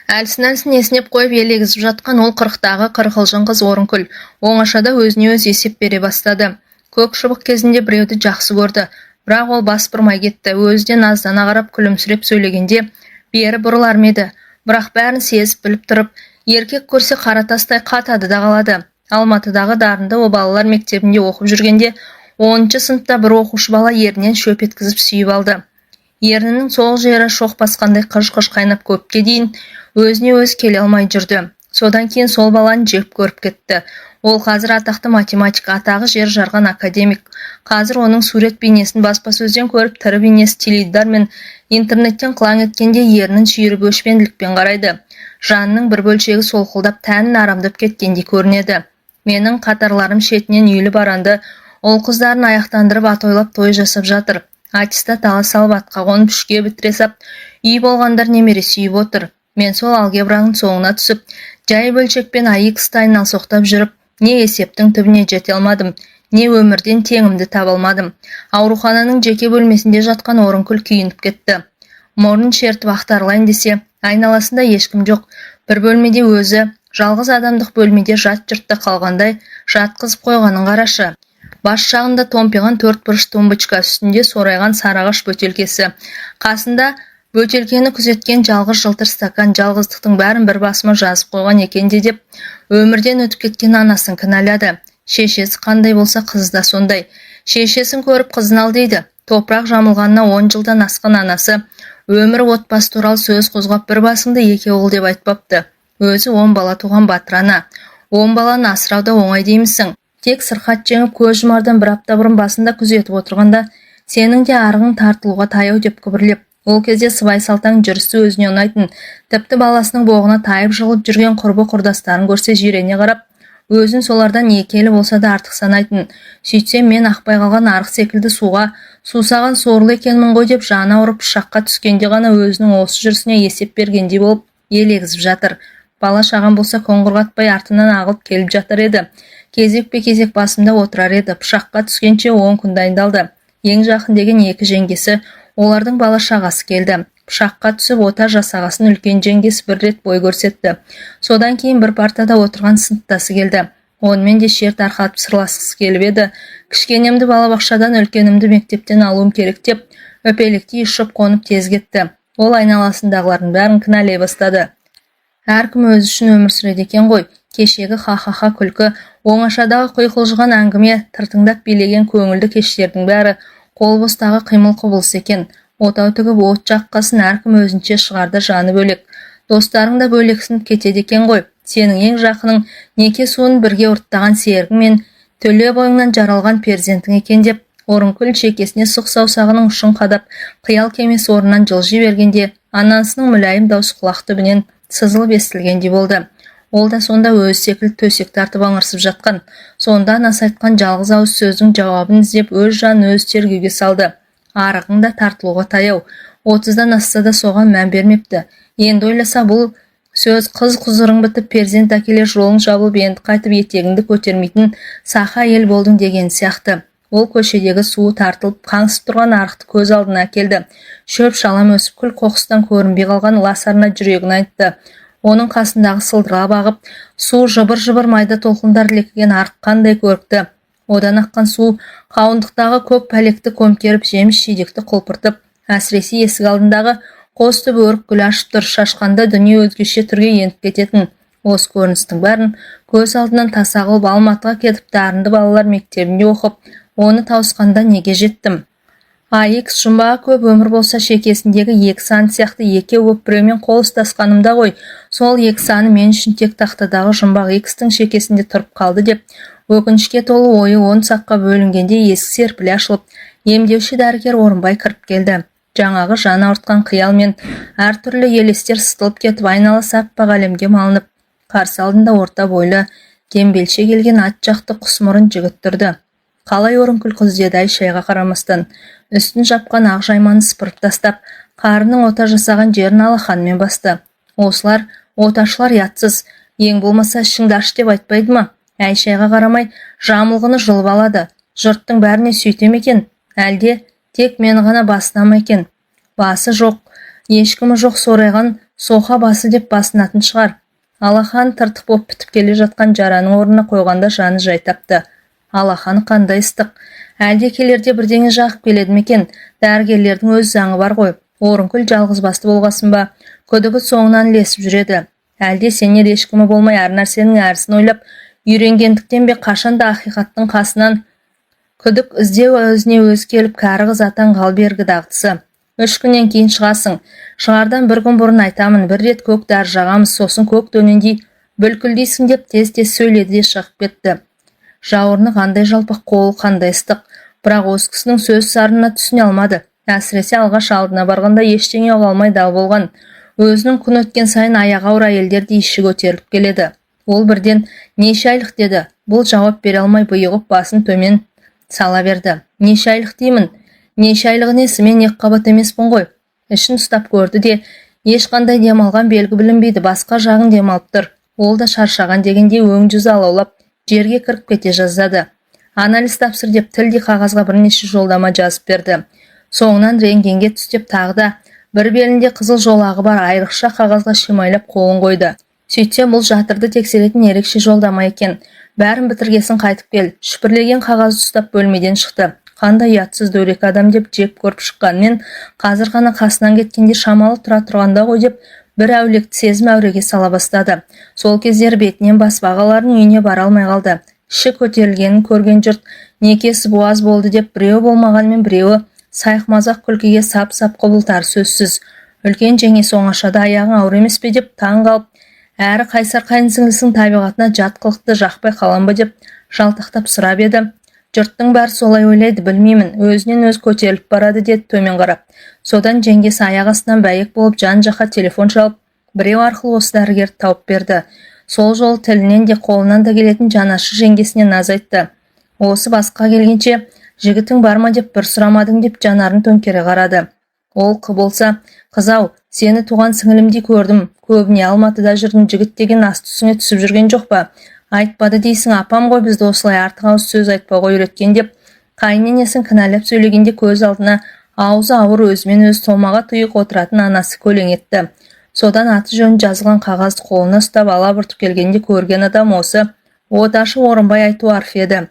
Әлсін-әлсін еснеп қойып елегізіп жатқан ол қырықтағы қырқылжың қыз Орынкүл оңашада өзіне өз есеп бере бастады. Көк шыбық кезінде біреуді жақсы көрді, бірақ ол бас бұрмай кетті. Өзі де наздана қарап күлімсіреп сөйлегенде бері бұрылар ма еді. Бірақ бәрін сезіп біліп тұрып, еркек көрсе қара тастай қатады да қалады. Алматыдағы дарынды балалар мектебінде оқып жүргенде 10-шы сыныпта бір оқушы бала ерінен шөп еткізіп сүйіп алды. Ернінің сол жері шоқ басқандай қыж-қыж қайнап көпке дейін өзіне өз келе алмай жүрді. Содан кейін сол баланы жек көріп кетті. Ол қазір атақты математик, атағы жер жарған академик. Қазір оның сурет бейнесін баспасөзден көріп, тірі бейнесі теледидар мен интернеттен қылаң еткенде ернін шүйіріп өшпенділікпен қарайды. Жанының бір бөлшегі солқылдап, тәнін арамдап кеткендей көрінеді. Менің қатарларым шетінен үйлі баранды, ол қыздарын аяқтандырып атойлап той жасап жатыр. Аттестат ала салып атқа қонып үшке бітіре сап, үй болғандар немере сүйіп отыр. Мен сол алгебраның соңына түсіп, жай бөлшекпен AX-ты айналсоқтап жүріп, не есептің түбіне жете алмадым, не өмірден теңімді таба алмадым. Аурухананың жеке бөлмесінде жатқан Орынкүл күйініп кетті. Мұрнын шертіп ақтарылайын десе, айналасында ешкім жоқ. Бір бөлмеде өзі, жалғыз адамдық бөлмеде жат жұртта қалғандай жатқызып қойғанын қарашы. Бас жағында томпиған 4 бұрыш тумбочка, үстінде сорайған сарағаш бөтелкесі. Қасында бөтелкені күзеткен жалғыз жылтыр стакан. Жалғыздықтың бәрін бір басыма жазып қойған екен деп өмірден өтіп кеткен анасын кінәлады. Шешесі қандай болса қызы да сондай. Шешесін көріп қызын ал дейді. Топырақ жамылғанына 10 жылдан асқан анасы өмір отбасы туралы сөз қозғап бір басыңды екі ұл деп айтпапты. Өзі 10 бала туған батыр ана. 10 баланы асырауда оңай деймісің? Тек сырқат жеңіп көз жұмардан бір апта бұрын басында күзетіп отырғанда сенің де арғың тартылуға таяу деп күбірлеп, ол кезде сыбай салтаң жүрісі өзіне ұнайтын, тіпті баласының боғына тайып жығылып жүрген құрбы құрдастарын көрсе жирене қарап, өзін солардан екелі болса да артық санайтын. Сөйтсем мен ақпай қалған арық секілді суға сусаған сорлы екенмін ғой деп жаны ауырып пышаққа түскенде ғана өзінің осы жүрісіне есеп бергендей болып елегізіп жатыр. Бала шағам болса қоңғырғатпай артынан ағылып келіп жатыр еді. Кезек басымда отырар еді. Пышаққа түскенше 10 күн дайындалды. Ең жақын деген 2 жеңгесі, олардың бала шағасы келді. Пышаққа түсіп ота жасағасын үлкен жеңгесі бір рет бой көрсетті. Содан кейін бір партада отырған сыныптасы келді. Онымен де шер тарқатып сырласқысы келіп еді. Кішкенемді балабақшадан, үлкенімді мектептен алуым керек деп, өпелектей ұшып қонып тез кетті. Ол айналасындағылардың бәрін кінәлай бастады. Әркім өзі үшін өмір сүреді екен ғой. Кешегі ха-ха-ха күлкі, оңашадағы құйқылжыған әңгіме, тыртыңдап билеген көңілді кештердің бәрі қол бостағы қимыл құбылыс екен. Отау тігіп от жаққасын әркім өзінше шығарды, жаны бөлек. Достарың да бөлексініп кетеді екен ғой. Сенің ең жақының неке суын бірге ұрттаған серігің мен төле бойыңнан жаралған перзентің екен деп, Орынкүл шекесіне сұқ саусағының ұшын қадап, қиял кемесі орнынан жылжи бергенде, анасының мүлайым даусы құлақ түбінен сызылып естілгендей болды. Ол да сонда өз секілді төсек тартып аңырсып жатқан. Сонда анасы айтқан жалғыз ауыз сөздің жауабын іздеп өз жанын өз тергеуге салды. Арығың да тартылуға таяу. 30-дан асса да соған мән бермепті. Енді ойласа бұл сөз қыз құзырың бітіп перзент әкелер жолың жабылып енді қайтып етегіңді көтермейтін саха ел болдың деген сияқты. Ол көшедегі суы тартылып қаңсып тұрған арықты көз алдына әкелді. Шөп шалам өсіп күл қоқыстан көрінбей қалған ласарына жүрегін айтты. Оның қасындағы сылдырға бағып, су жыбыр-жыбыр майда толқындар лекіген арық қандай көрікті. Одан аққан су қауындықтағы көк пәлекті көмкеріп, жеміс жидекті құлпыртып, әсіресе есік алдындағы қос түп өрік гүл ашып тұр. Шашқанда дүние өзгеше түрге еніп кететін. Осы көріністің бәрін көз алдынан таса қылып Алматыға кетіп дарынды балалар мектебінде оқып, оны тауысқанда неге жеттім? AX жұмбаға көп өмір болса шекесіндегі 2 сан сияқты екеуі біреумен қол ұстасқанымда ғой. Сол 2 саны мен үшін тек тақтадағы жұмбақ X-тің шекесінде тұрып қалды деп, өкінішке толы ойы 10 саққа бөлінгенде есік серпіле ашылып, емдеуші дәрігер Орынбай кіріп келді. Жаңағы жаны ауыртқан қиял мен әртүрлі елестер сытылып кетіп, айналасы аппақ әлемге малынып, қарсы алдында орта бойлы, дембелше келген ат жақты құсмұрын жігіт тұрды. Қалай Орынкүл қыз деді Айшайға қарамастан. Үстін жапқан ақ жайманы сыпырып тастап, қарының ота жасаған жерін алақанымен басты. Осылар, оташылар ятсыз, ең болмаса ішіңді аш деп айтпайды ма? Айшайға қарамай жамылғыны жұлып алады. Жұрттың бәріне сөйтем екен, әлде тек мені ғана басына ма екен? Басы жоқ, ешкімі жоқ сорайған Соқа басы деп басынатын шығар. Алахан тыртық боп бітіп келе жатқан жараның орнына қойғанда жаны жай тапты. Алахан қандай ыстық. Әлде келерде бірдеңе жағып келеді ме екен? Дәрігерлердің өз заңы бар ғой. Орынкүл жалғыз басты болғасын ба? Күдігі соңынан ілесіп жүреді. Әлде сенер ешкімі болмай әр нәрсенің әрісін ойлап үйренгендіктен бе қашанда ақиқаттың қасынан күдік іздеу өзіне өзі келіп кәрі қыз атанғалы бергі дағдысы. 3 күннен кейін шығасың. Шығардан 1 күн бұрын айтамын, бір рет көк дар жағамыз, сосын көк дөнендей бүлкілдейсің деп тез-тез сөйледі де шығып кетті. Жауырыны қандай жалпақ, қолы қандай ыстық. Бірақ осы кісінің сөз сарынына түсіне алмады. Әсіресе алғаш алдына барғанда ештеңе ұға алмай дау болған. Өзінің күн өткен сайын аяғы ауыр әйелдерді іші көтеріліп келеді. Ол бірден неше айлық деді. Бұл жауап бере алмай бұйығып басын төмен сала берді. Неше айлық деймін? Неше айлығы несі, мен екіқабат емеспін ғой. Ішін ұстап көрді де, ешқандай демалған белгі білінбейді, басқа жағын демалып тұр. Ол да шаршаған дегенде өң жүзі алаулап, жерге кіріп кете жаздады. Анализ тапсыр деп тілдей қағазға бірнеше жолдама жазып берді. Соңынан рентгенге түстеп тағы да бір белінде қызыл жолағы бар айрықша қағазға шимайлап қолын қойды. Сөйтсе бұл жатырды тексеретін ерекше жолдама екен. Бәрін бітіргесін қайтып кел. Шүпірлеген қағазды ұстап бөлмеден шықты. Қандай ұятсыз дөрекі адам деп жеп көріп шыққанмен, қазір ғана қасынан кеткенде шамалы тұра тұрғанда ғой деп бір әулекті сезім әуреге сала бастады. Сол кездері бетінен басып ағаларының үйіне бара алмай қалды. Іші көтерілгенін көрген жұрт некесі буаз болды деп біреуі болмағанмен біреуі сайық-мазақ күлкіге сап-сап құбылтар сөзсіз. Үлкен жеңесі оңашада аяғың ауыр емес пе деп таң қалып, әрі қайсар қайынсіңлісінің табиғатына жат қылықты жақпай қалам ба деп жалтақтап сұрап еді. Жұрттың бәрі солай ойлайды, білмеймін, өзінен өз көтеріліп барады деді төмен қарап. Содан жеңгесі аяқ астынан бәйек болып жан-жаққа телефон шалып, біреу арқылы осы дәрігерді тауып берді. Сол жолы тілінен де қолынан да келетін жанашы жеңгесіне наз айтты. Осы басқа келгенше жігітің бар ма деп бір сұрамадың деп жанарын төңкере қарады. Ол болса, қызау, сені туған сіңілімдей көрдім, көбіне Алматыда жүрдің, жігіт деген асты үстіңе түсіп жүрген жоқ па? Айтпады дейсің, апам ғой бізді осылай артық ауыз сөз айтпауға үйреткен деп, қайыненесін кінәлап сөйлегенде көз алдына аузы ауыр өзімен өз томаға тұйық отыратын анасы көлең етті. Содан аты жөнін жазылған қағазды қолына ұстап алабұртып келгенде көрген адам осы оташы Орынбай айту арф еді.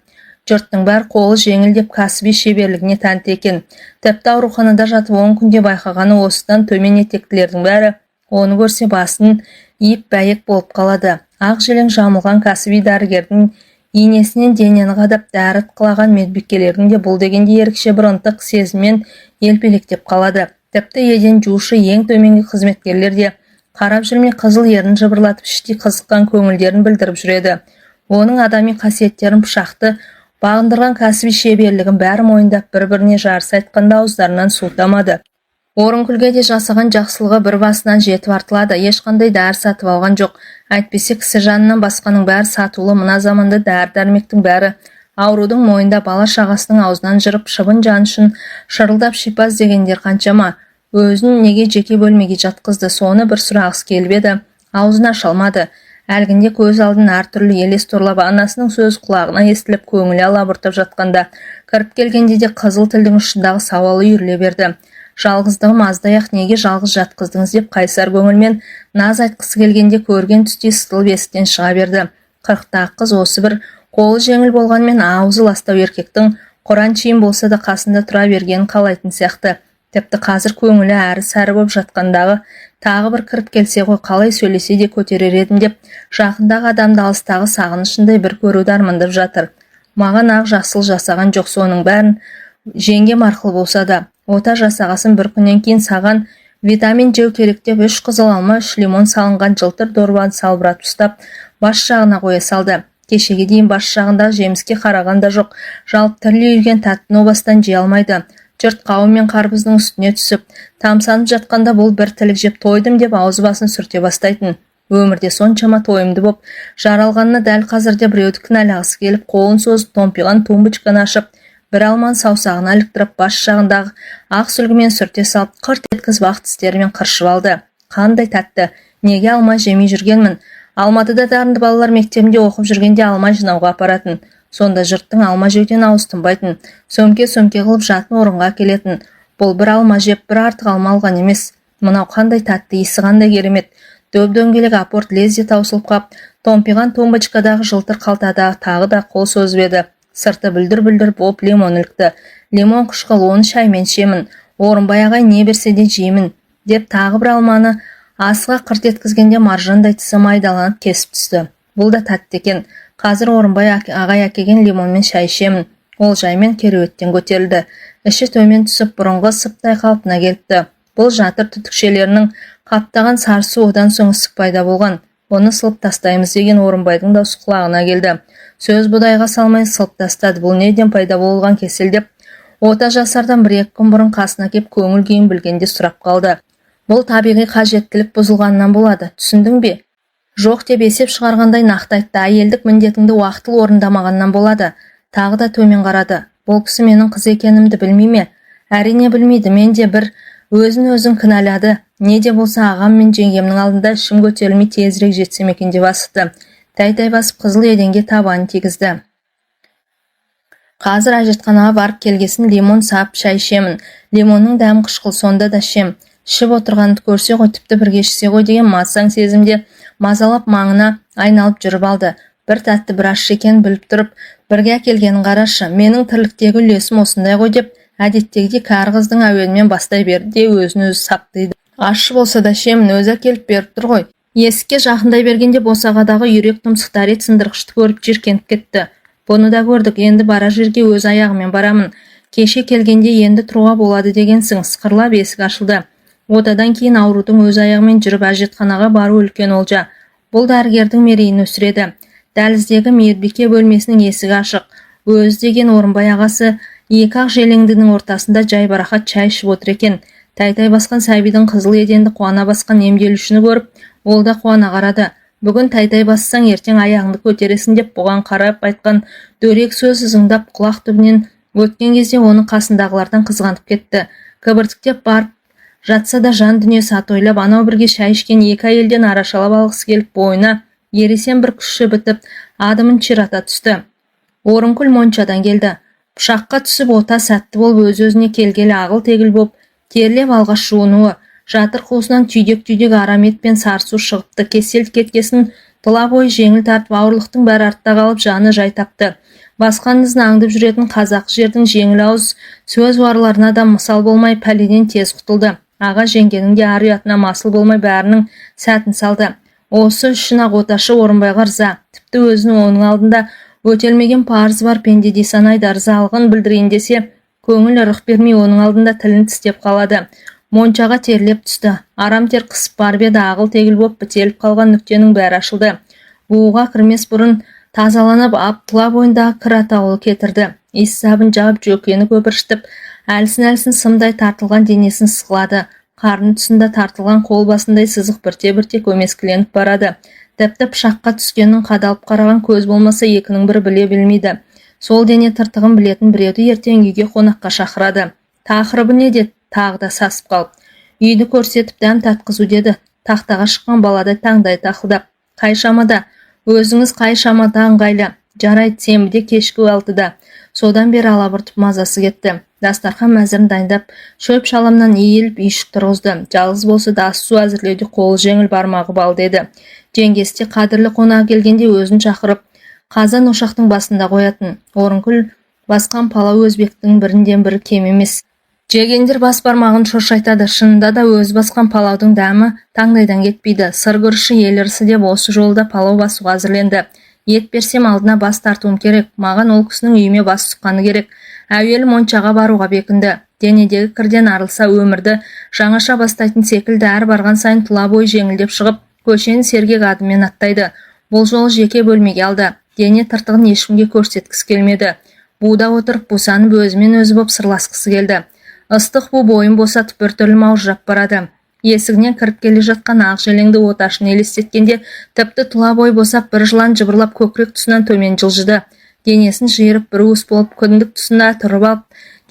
Жұрттың бәр қолы жеңіл деп кәсіби шеберлігіне тәнті екен. Тіпті ауруханада жатып 10 күнде байқағаны осыдан төмен етектілердің бәрі оны көрсе басын иіп бәйек болып қалады. Ақ желең жамылған кәсіби дәрігердің инесінен денені қадап дәрі қылаған медбикелердің де бұл дегенде ерекше бір ынтық сезіммен елпелектеп қалады. Тіпті еден жуушы ең төменгі қызметкерлер де қарап жүрмей қызыл ерін жыбырлатып іштей қызыққан көңілдерін білдіріп жүреді. Оның адами қасиеттерін пышақты бағындырған кәсіби шеберлігін бәрі мойындап бір-біріне жарыса айтқанда ауыздарынан су тамады. Орынкүлге де жасаған жақсылығы бір басынан жетіп артылады. Ешқандай дәрі сатып алған жоқ. Әйтпесе кісі жанынан басқаның бәрі сатулы, мына заманда дәрі-дәрмектің бәрі аурудың мойында бала шағасының аузынан жырып шыбын жан үшін шырылдап шипа іздегендер қаншама. Өзін неге жеке бөлмеге жатқызды, соны бір сұрағысы келіп еді, аузын аша алмады. Әлгінде көз алдын әртүрлі елес торлап, анасының сөз құлағына естіліп көңілі алабұртып жатқанда, кіріп келгенде де қызыл тілдің ұшындағы сауалы үйіріле берді. Жалғыздығым аздай-ақ неге жалғыз жатқыздыңыз деп қайсар көңілмен наз айтқысы келгенде көрген түсте сытылып есіктен шыға берді. 40-тағы қыз осы бір қолы жеңіл болғанмен аузы ластау еркектің құран шейін болса да қасында тұра бергенін қалайтын сияқты. Тіпті қазір көңілі әрі-сәрі болып жатқандағы тағы бір кіріп келсе ғой қалай сөйлесе де көтерер едім деп жақындағы адамды алыстағы сағынышындай бір көруді армандап жатыр. Маған ақ жақсыл жасаған жоқ, соның бәрін жеңгем арқылы болса да. Ота жасағасын бір күннен кейін саған витамин жеу керек деп 3 қызыл алма, 3 лимон салынған жылтыр дорбаны салбыратып ұстап бас жағына қоя салды. Кешеге дейін бас жағында жеміске қарағанда жоқ, жалып тірілей үйген тәттіні обастан жей алмайды. Жұрт қауым мен қарбыздың үстіне түсіп, тамсанып жатқанда бұл бір тілік жеп тойдым деп аузы басын сүрте бастайтын. Өмірде соншама тойымды боп, жаралғанына дәл қазірде біреуді кінәлағысы келіп, қолын созып томпиған тумбочканы ашып, бір алман саусағына іліктіріп бас жағындағы ақ сүлгімен сүрте салып, қырт еткізіп ақ тістерімен қыршып алды. Қандай тәтті, неге алма жемей жүргенмін? Алматыда дарынды балалар мектебінде оқып жүргенде алма жинауға апаратын. Сонда жұрттың алма жеуден ауыз тынбайтын, сөмке-сөмке қылып жатын орынға келетін. Бұл бір алма жеп, бір артық алма алған емес. Мынау қандай тәтті, иісі қандай керемет. Дөп-дөңгелек апорт лезде таусылып қап, томпиған тумбочкадағы жылтыр қалтадағы тағы да қол созып еді. Сырты бүлдір-бүлдір боп лимон ілікті. Лимон қышқыл, оны шаймен ішемін. Орынбай ағай не берсе де жеймін, деп тағы бір алманы асыға қырт еткізгенде маржандай тісі майдаланып кесіп түсті. Бұл да тәтті екен. Қазір Орынбай ағай әкелген лимонмен шай ішемін. Ол жаймен кереуеттен көтерілді. Іші төмен түсіп, бұрынғы сыптай қалпына келіпті. Бұл жатыр түтікшелерінің қаптаған сарысы одан соң ісік пайда болған. Оны сылып тастаймыз деген Орынбайдың даусы құлағына келді. Сөз бұдайға салмай сылып тастады. Бұл неден пайда болған кесел деп, ота жасардан 1-2 күн бұрын қасына кеп көңіл күйін білгенде сұрап қалды. Бұл табиғи қажеттілік бұзылғаннан болады, түсіндің бе? Жоқ деп есеп шығарғандай нақты айтты. Әйелдік міндетіңді уақытылы орындамағаннан болады. Тағы да төмен қарады. Бұл кісі менің қыз екенімді білмей ме? Әрине білмейді. Мен де бір өзін кінәлады. Не де болса ағам мен жеңгемнің алдында ішім көтерілмей тезірек жетсем екен деп асықты. Тәй-тәй басып қызыл еденге табанын тигізді. Қазір әжетханаға барып келгесін лимон сап шай ішемін. Лимонның дәмі қышқыл, сонда да ішем. Ішіп отырғанды көрсе ғой, тіпті бірге ішсе ғой деген мазаң сезімде мазалап маңына айналып жүріп алды. Бір тәтті бір ащы екенін біліп тұрып, бірге әкелгенін қарашы. Менің тірліктегі үлесім осындай ғой деп, әдеттегідей кәрі қыздың әуенімен бастай берді де өзін-өзі саптайды. Ащы болса да ішемін, өзі әкеліп беріп тұр ғой. Есікке жақындай бергенде босағадағы үйрек тұмсықтар ет сындырғышты көріп жиркеніп кетті. Бұны да көрдік, енді бара жерге өз аяғымен барамын. Кеше келгенде енді тұруға болады дегенсің, сықырлап есік ашылды. Отадан кейін аурудың өз аяғымен жүріп әжетханаға бару үлкен олжа. Бұл дәрігердің мерейін өсіреді. Дәліздегі мейірбике бөлмесінің есігі ашық. Өз деген Орынбай ағасы 2-ақ желеңдінің ортасында жайбарақат шай ішіп отыр екен. Тәй-тәй басқан сәбидің қызыл еденді қуана басқан емделушіні көріп, ол да қуана қарады. Бүгін тәй-тәй бассаң, ертең аяғыңды көтересің деп бұған қарап айтқан дөрекі сөз ызыңдап құлақ түбінен өткен кезде оны қасындағылардан қызғанып кетті. Кібіртіктеп барып жатса да жан дүниесі атойлап, анау бірге шай ішкен 2 әйелден арашалап алғысы келіп, бойына ересен бір күші бітіп, адымын ширата түсті. Орынкүл моншадан келді. Пышаққа түсіп ота сәтті болып, өз-өзіне келгелі ағыл-тегіл боп, терлеп алғаш жуынуы, жатыр қуысынан түйдек-түйдек арамет пен сарсу шығыпты. Кесел кеткесін тұла бойы жеңіл тартып, ауырлықтың бәрі артта қалып, жаны жай тапты. Басқаныңызын аңдып жүретін қазақ жердің жеңіл ауыз сөз варларына да мысал болмай, пәледен тез құтылды. Аға жеңгенің де ар ұятына масыл болмай бәрінің сәтін салды. Осы үшін ақ оташы Орынбайға ырза. Тіпті өзінің оның алдында өтелмеген парызы бар пендедей санайды. Ырзалығын білдірейін десе, көңіл ырық бермей оның алдында тілін тістеп қалады. Моншаға терлеп түсті. Арам тер қысып барып еді, ағыл-тегіл боп бітеліп қалған нүктенің бәрі ашылды. Буға кірмес бұрын тазаланып, тұла бойындағы кір атаулы кетірді. Иіс сабын жабып, жөкені көпіршітіп, әлсін-әлсін сымдай тартылған денесін сықлады. Қарны тұсында тартылған қол басындай сызық бірте-бірте көмескіленіп барады. Тіпті пышаққа түскенін қадалып қараған көз болмаса, екінің бірі біле білмейді. Сол дене тыртығын білетін біреуді ертең үйге қонаққа шақырады. Тақырыбы не деді? Тағы да сасып қалып. Үйді көрсетіп дәм татқызу деді. Тақтаға шыққан баладай таңдай тақылдап. Қай шамада? Өзіңіз қай шамада ыңғайлы? Жарайды, сенбіде кешкі 6-да. Содан бері алабұртып мазасы кетті. Дастархан мәзірін дайындап, шөп шаламнан иіліп үйшік тұрғызды. Жалғыз болса да ас су әзірлеуде қолы жеңіл, бармағы бал деді. Жеңгесі де қадірлі қонақ келгенде өзін шақырып, қазан ошақтың басында қоятын. Орынкүл басқан палау өзбектің бірінден бірі кем емес. Жегендер бас бармағын шошайтады. Шынында да өз басқан палаудың дәмі таңдайдан кетпейді. Сыр күріші, ел ырысы деп осы жолда палау басуға әзірленді. Ет берсем алдына бас тартуым керек. Маған ол кісінің үйіме бас сұққаны керек. Әуелі моншаға баруға бекінді. Денедегі кірден арылса өмірді жаңаша бастайтын секілді әр барған сайын тұла бойы жеңілдеп шығып, көшені сергек адыммен аттайды. Бұл жолы жеке бөлмеге алды. Дене тыртығын ешкімге көрсеткісі келмеді. Буда отырып, бусанып өзімен өзі боп сырласқысы келді. Ыстық бу бойын босатып біртүрлі маужырап барады. Есігінен кіріп келе жатқан ақ желеңді оташын елестеткенде, тіпті тұла бой босап, бір жылан жыбырлап көкірек тұсынан төмен жылжыды. Денесін жиырып бір уыс болып күндік тұсында тұрып алып,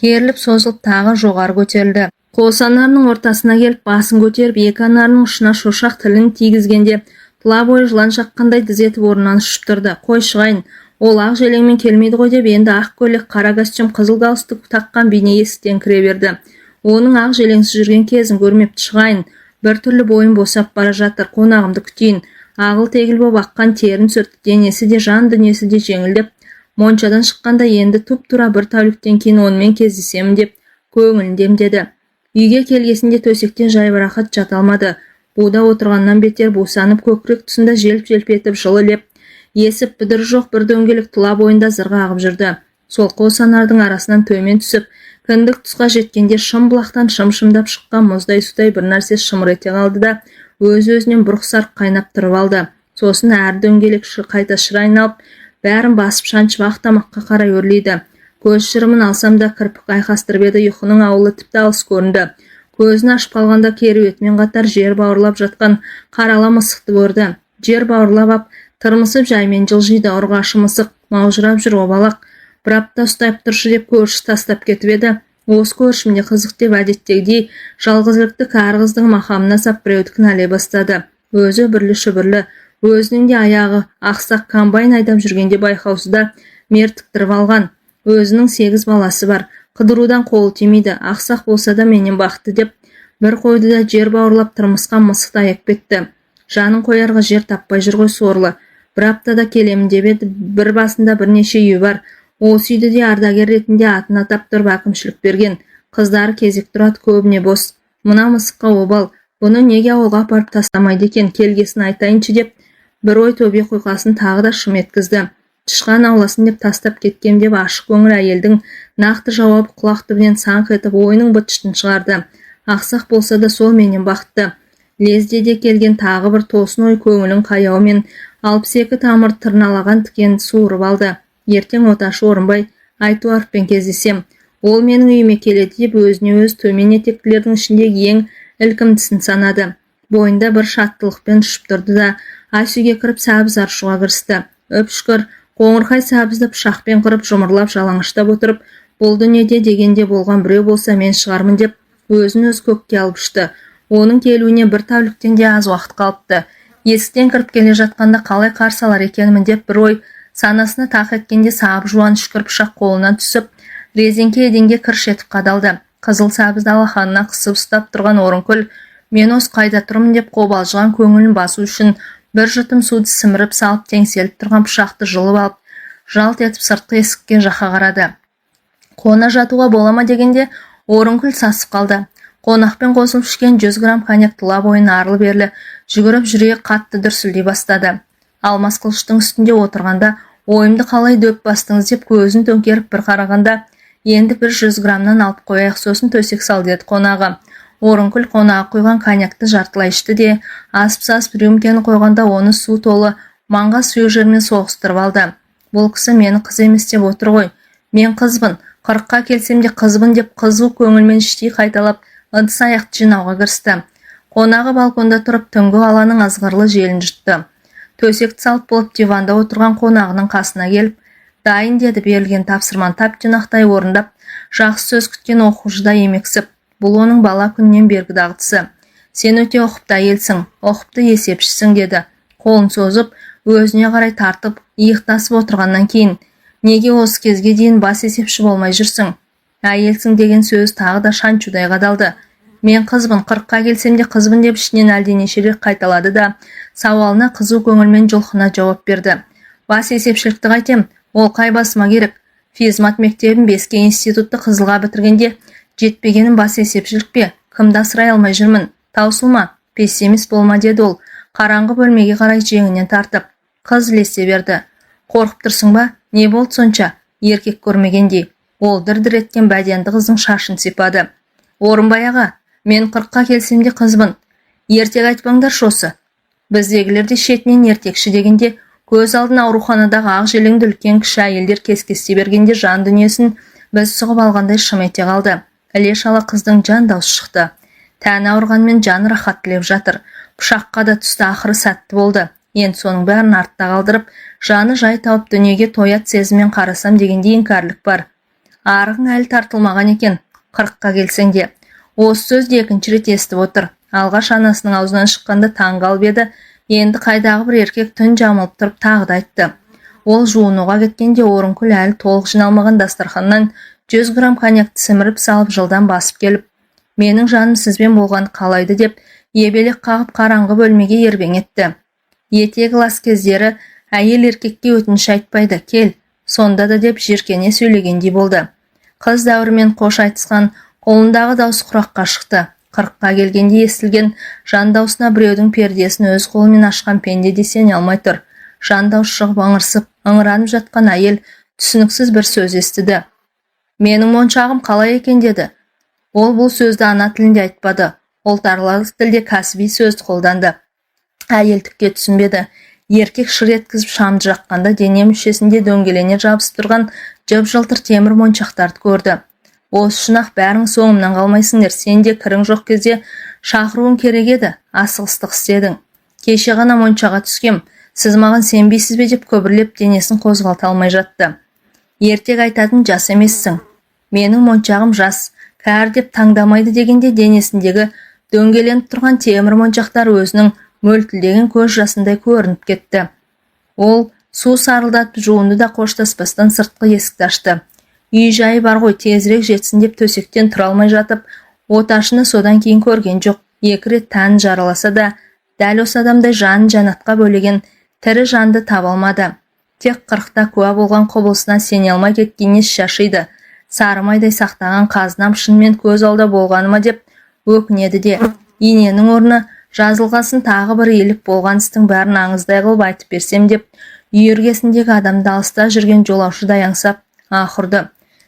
керіліп созылып тағы жоғары көтерілді. Қос анарының ортасына келіп, басын көтеріп, екі анарының ұшына шошақ тілін тигізгенде, тұла бойы жылан шаққандай дізетіп орнынан ұшып тұрды. Қой шығайын, ол ақ желеңмен келмейді ғой деп, енді ақ көйлек, қара костюм, қызыл галстук таққан бейне есіктен кіре берді. Оның ақ желеңсіз жүрген кезін көрмепті шығайын. Бір түрлі бойын босап бара жатыр, қонағымды күтейін. Ағыл тегіл боп аққан терін сүртті, денесі де жан дүниесі де жеңілдеп, моншадан шыққанда енді тұп-тура бір тәуліктен кейін онымен кездесемін деп көңілін демдеді. Үйге келгесінде төсектен жайбарақат жата алмады. Буда отырғаннан бетер бусанып, көкірек тұсында желп-желп етіп жылы леп, есіп бүдір жоқ бір дөңгелек тұла бойында зырға ағып жүрді. Солқау санардың арасынан төмен түсіп, кіндік тұсқа жеткенде шым бұлақтан шым-шымдап шыққан мұздай судай бір нәрсе шымыр ете қалды да, өз-өзінен бұрқ-сарқ қайнап тұрып алды. Сосын әр дөңгелек қайта шыр айналып, бәрін басып шаншып ақ тамаққа қарай өрлейді. Көз шырымын алсам да кірпік айқастырып еді, ұйқының ауылы тіпті алыс көрінді. Көзін ашып қалғанда кереуетмен қатар жер бауырлап жатқан қарала мысықты көрді. Жер бауырлап ап, тырмысып жаймен жылжиды, ұрғашы мысық, маужырап жүр обалақ. Бір апта ұстап тұршы деп көрші тастап кетіп еді. Осы көршімде қызық деп әдеттегідей жалғызлікті кәрі қыздың мақамына сап біреуді кінәлай бастады. Өзі бірлі-шүбірлі, өзінің де аяғы ақсақ комбайн айдап жүргенде байқаусызда мертіктіріп алған. Өзінің 8 баласы бар, қыдырудан қолы тимейді, ақсақ болса да менен бақты деп бір қойды да жер бауырлап тырмысқан мысықты аяп кетті. Жанын қоярға жер таппай жүр ғой сорлы. Бір аптада келемін деп еді, бір басында бірнеше үйі бар. Осы үйді де ардагер ретінде атын атап тұрып әкімшілік берген. Қыздары кезек тұрады, көбіне бос. Мына мысыққа обал, бұны неге ауылға апарып тастамайды екен, келгесін айтайыншы деп бір ой төбе құйқасын тағы да шым еткізді. Тышқан ауласын деп тастап кеткем деп ашық көңіл әйелдің нақты жауабы құлақ түбінен саңқ етіп ойының быт-шытын шығарды. Ақсақ болса да сол менен бақытты. Лездеде келген тағы бір тосын ой көңілін қаяумен 62 тамыр тырналаған тікен суырып алды. Ертең оташы Орынбай Айтуаровпен кездесем. Ол менің үйіме келеді деп өзіне өз төмен етектілердің ішіндегі ең ілкімдісін санады. Бойында бір шаттылықпен ұшып тұрды да, ас үйге кіріп сәбіз аршуға кірісті. Өп-шүкір, қоңырқай сәбізді пышақпен қырып жұмырлап жалаңаштап отырып, бұл дүниеде дегенде болған біреу болса мен шығармын деп өзін өз көкке алып ұшты. Оның келуіне бір тәуліктен де аз уақыт қалыпты. Есіктен кіріп келе жатқанда қалай қарсы алар екенмін деп бір ой санасына тақ еткенде сабы жуан шүкір пышақ қолынан түсіп, резеңке еденге кірш етіп қадалды. Қызыл сәбізді алақанына қысып ұстап тұрған Орынкүл, мен осы қайда тұрмын деп қобалжыған көңілін басу үшін бір жұтым суды сіміріп салып теңселіп тұрған пышақты жұлып алып, жалт етіп сыртқы есікке жақа қарады. Қона жатуға бола ма дегенде Орынкүл сасып қалды. Қонақпен қосылып ішкен 100 грамм коньяк тұла бойын арлы-берлі жүгіріп жүрегі қатты дүрсілдей бастады. Алмас қылыштың үстінде отырғанда ойымды қалай дөп бастыңыз деп көзін төңкеріп бір қарағанда, енді бір 100 граммнан алып қояйық, сосын төсек сал деді қонағы. Орынкүл қонаға құйған коньякты жартылай ішті де, асып-сасып рюмкені қойғанда оны су толы маңға сұйық жермен соғыстырып алды. Бұл кісі мені қыз емес деп отыр ғой. Мен қызбын, 40-қа келсем де қызбын деп қызу көңілмен іштей қайталап, ыдыс аяқты жинауға кірісті. Қонағы балконда тұрып түнгі аланың азғырлы желін жұтты. Төсекті салып болып диванда отырған қонағының қасына келіп, дайын деді, берілген тапсырманы тап жинақтай орындап, жақсы сөз күткен оқушыда емексіп, бұл оның бала күннен бергі дағдысы. Сен өте оқыпты әйелсің, оқыпты есепшісің деді. Қолын созып, өзіне қарай тартып, иықтасып отырғаннан кейін, неге осы кезге дейін бас есепші болмай жүрсің? Әйелсің деген сөз тағы да шанчудай қадалды. Мен қызбын, 40-қа келсем де қызбын деп ішінен әлденеше рет қайталады да, сауалына қызу көңілмен жұлқына жауап берді. Бас есепшілікті қайтем, ол қай басыма керек? Физмат мектебін 5-ке институтты қызылға бітіргенде жетпегенім бас есепшілік пе? Кімді асырай алмай жүрмін? Таусылма, пессимист болма деді ол, қараңғы бөлмеге қарай жеңінен тартып. Қыз ілесе берді. Қорқып тұрсың ба? Не болды сонша? Еркек көрмегендей. Ол дір-дір еткен бәденді қыздың шашын сипады. Орынбай аға, мен 40-қа келсем де қызбын. Ертек айтпаңдар шосы. Біздегілерде шетінен ертекші дегенде, көз алдын ауруханадағы ақ желеңді үлкен кіші әйелдер кескесте бергенде жан дүниесін біз сұғып алғандай шым ете қалды. Іле-шала қыздың жан даусы шықты. Тәні ауырғанмен жаны рахат тілеп жатыр. Пышаққа да түсті, ақыры сәтті болды. Енді соның бәрін артта қалдырып, жаны жай тауып дүниеге тоят сезіммен қарасам дегенде іңкәрлік бар. Арығың әлі тартылмаған екен, 40-қа келсең де. Осы сөзді екінші рет естіп отыр. Алғаш анасының аузынан шыққанда таң қалып еді, енді қайдағы бір еркек түн жамылып тұрып тағы да айтты. Ол жуынуға кеткенде Орынкүл әлі толық жиналмаған дастарханнан 100 грамм коньякты сіміріп салып жылдан басып келіп, Менің жаным сізбен болған қалайды деп, ебелек қағып қараңғы бөлмеге ербең етті. Етегі лас кездері әйел еркекке өтініш айтпайды, кел, сонда да деп жеркене сөйлегендей болды. Қыз дәуірмен қош айтысқан қолындағы дауыс құраққа шықты. 40-қа келгенде естілген жан даусына біреудің пердесін өз қолымен ашқан пенде де сене алмай тұр. Жан дауыс шығып аңырсып, ыңыранып жатқан әйел түсініксіз бір сөз естіді. Менің моншағым қалай екен деді. Ол бұл сөзді ана тілінде айтпады. Ұлтаралық тілде кәсіби сөз қолданды. Әйел түкке түсінбеді. Еркек шыр еткізіп шамды жаққанда дене мүшесінде дөңгелене жабысып тұрған жып-жылтыр темір моншақтарды көрді. Осы үшін-ақ бәрің соңымнан қалмайсыңдар, сен де кірің жоқ кезде шақыруың керек еді, асығыстық істедің. Кеше ғана моншаға түскем, сіз маған сенбейсіз бе деп көбірлеп денесін қозғалта алмай жатты. Ертек айтатын жас емессің. Менің моншағым жас, кәрі деп таңдамайды дегенде денесіндегі дөңгеленіп тұрған темір моншақтар өзінің мөлтілдеген көз жасындай көрініп кетті. Ол су сарылдатып жуынды да қоштаспастан сыртқы есікті ашты. Үй жайы бар ғой, тезірек жетсін деп төсектен тұра алмай жатып, оташыны содан кейін көрген жоқ. 2 рет тән жараласа да, дәл осы адамдай жанын жанатқа бөлеген тірі жанды таба алмады. Тек 40-та куә болған құбылысына сене алмай кеткеніне шашиды. Сарымайдай сақтаған қазынам шынымен көз алда болғаныма деп өкінеді де. Иненің орны жазылғасын тағы бір еліп болған істің бәрін аңыздай қылып айтып берсем деп, үй іргесіндегі адамды алыста жүрген жолаушыдай аңсап ақырды.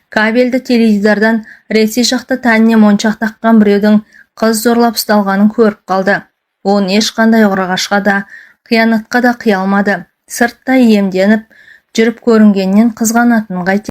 Кабельді теледидардан Ресей жақта тәніне моншақ таққан біреудің қыз зорлап ұсталғанын көріп қалды. Оны ешқандай ұрғашқа да, қиянатқа да қия алмады. Сырттай иемденіп жүріп көрінгеннен қызғанатынын қайтеді.